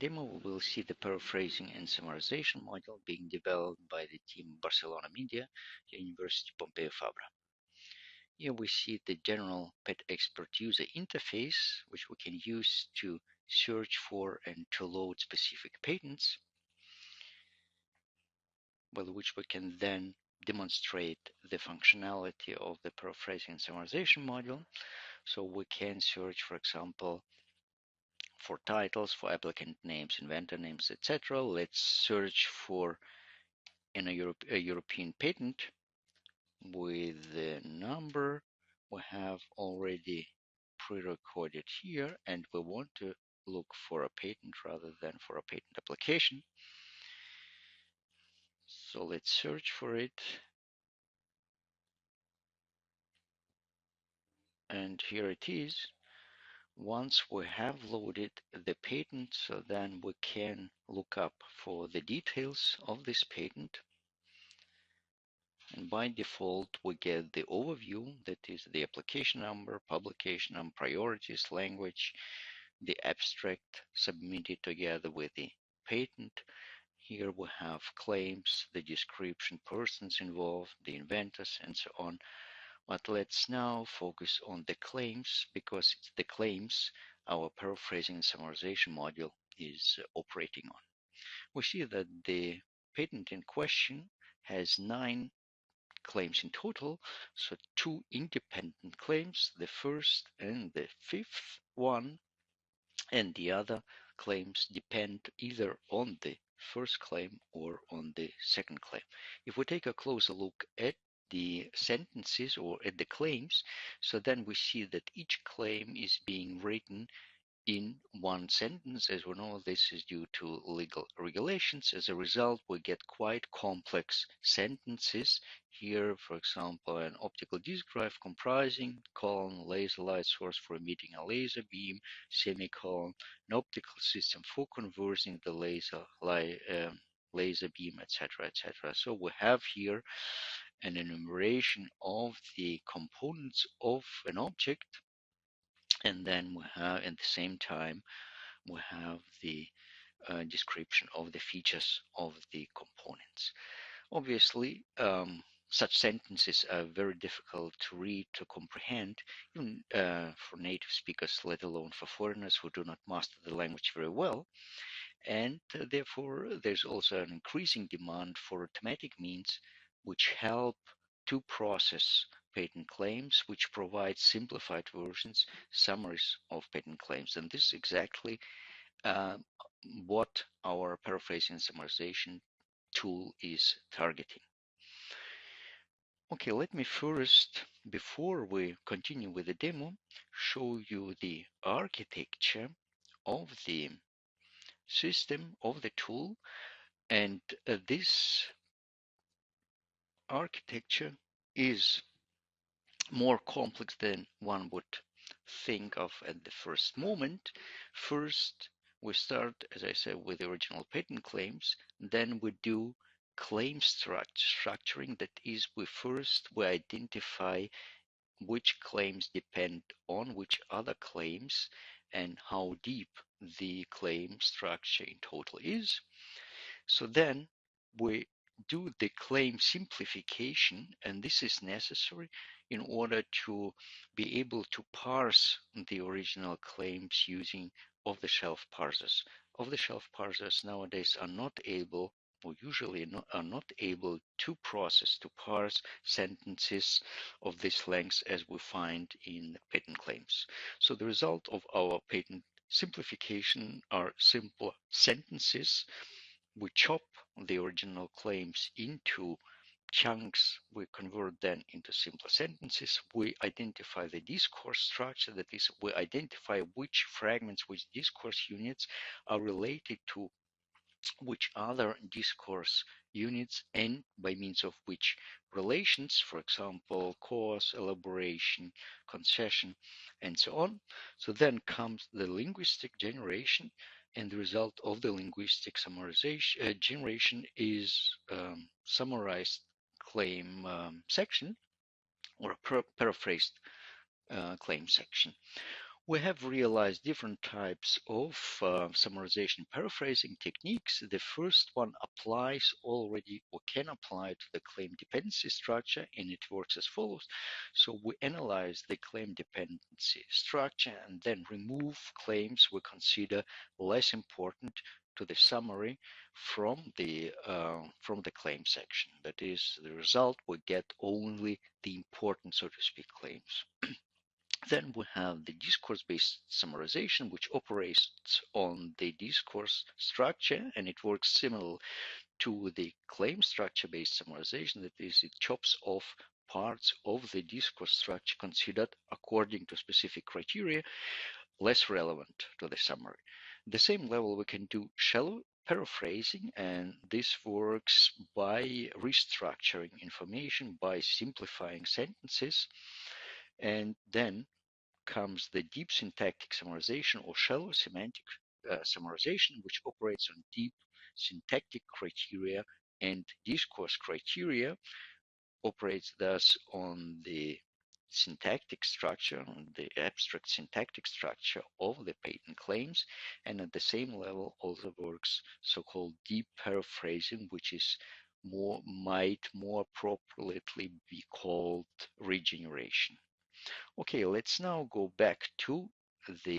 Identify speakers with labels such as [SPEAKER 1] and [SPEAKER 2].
[SPEAKER 1] demo, we will see the paraphrasing and summarization module being developed by the team Barcelona Media, University Pompeu Fabra. Here we see the general PatExpert user interface, which we can use to search for and to load specific patents, with which we can then demonstrate the functionality of the paraphrasing and summarization module. So we can search, for example, for titles, for applicant names, inventor names, etc. Let's search for a European patent with the number we have already pre-recorded here, and we want to look for a patent rather than for a patent application. So let's search for it. And here it is. Once we have loaded the patent, so then we can look up for the details of this patent. And by default, we get the overview, that is the application number, publication number, priorities, language, the abstract submitted together with the patent. Here we have claims, the description, persons involved, the inventors, and so on. But let's now focus on the claims, because it's the claims our paraphrasing and summarization module is operating on. We see that the patent in question has 9 claims in total, so 2 independent claims, the first and the 5th one, and the other claims depend either on the first claim or on the second claim. If we take a closer look at the sentences or at the claims, so then we see that each claim is being written in one sentence. As we know, this is due to legal regulations. As a result, we get quite complex sentences. Here, for example, an optical disk drive comprising colon laser light source for emitting a laser beam, semicolon, an optical system for converting the laser beam, etc., etc. So we have here an enumeration of the components of an object, and then we have at the same time we have the description of the features of the components. Obviously, such sentences are very difficult to read, to comprehend, even for native speakers, let alone for foreigners who do not master the language very well. And therefore, there's also an increasing demand for automatic means which help to process patent claims, which provide simplified versions, summaries of patent claims. And this is exactly what our paraphrasing and summarization tool is targeting. Okay, let me first, before we continue with the demo, show you the architecture of the system, of the tool. And this architecture is more complex than one would think of at the first moment. First, we start, as I said, with the original patent claims. Then we do claim structuring. That is, we identify which claims depend on which other claims and how deep the claim structure in total is. So then we do the claim simplification, and this is necessary in order to be able to parse the original claims using off-the-shelf parsers. Off-the-shelf parsers nowadays are not able, or usually are not able to parse sentences of this length as we find in patent claims. So the result of our patent simplification are simple sentences. We chop the original claims into chunks, we convert them into simpler sentences, we identify the discourse structure, that is, we identify which fragments, which discourse units are related to which other discourse units, and by means of which relations, for example, cause, elaboration, concession, and so on. So then comes the linguistic generation, and the result of the linguistic summarization generation is summarized claim section, or a paraphrased claim section. We have realized different types of summarization paraphrasing techniques. The first one applies already or can apply to the claim dependency structure, and it works as follows. So we analyze the claim dependency structure and then remove claims we consider less important to the summary from the claim section. That is, the result we get only the important, so to speak, claims. Then we have the discourse-based summarization, which operates on the discourse structure, and it works similar to the claim structure-based summarization. That is, it chops off parts of the discourse structure considered according to specific criteria, less relevant to the summary. The same level we can do shallow paraphrasing, and this works by restructuring information, by simplifying sentences, and then comes the deep syntactic summarization or shallow semantic summarization, which operates on deep syntactic criteria, and discourse criteria operates thus on the syntactic structure, on the abstract syntactic structure of the patent claims, and at the same level also works so-called deep paraphrasing, which is might more appropriately be called regeneration. Okay, let's now go back to the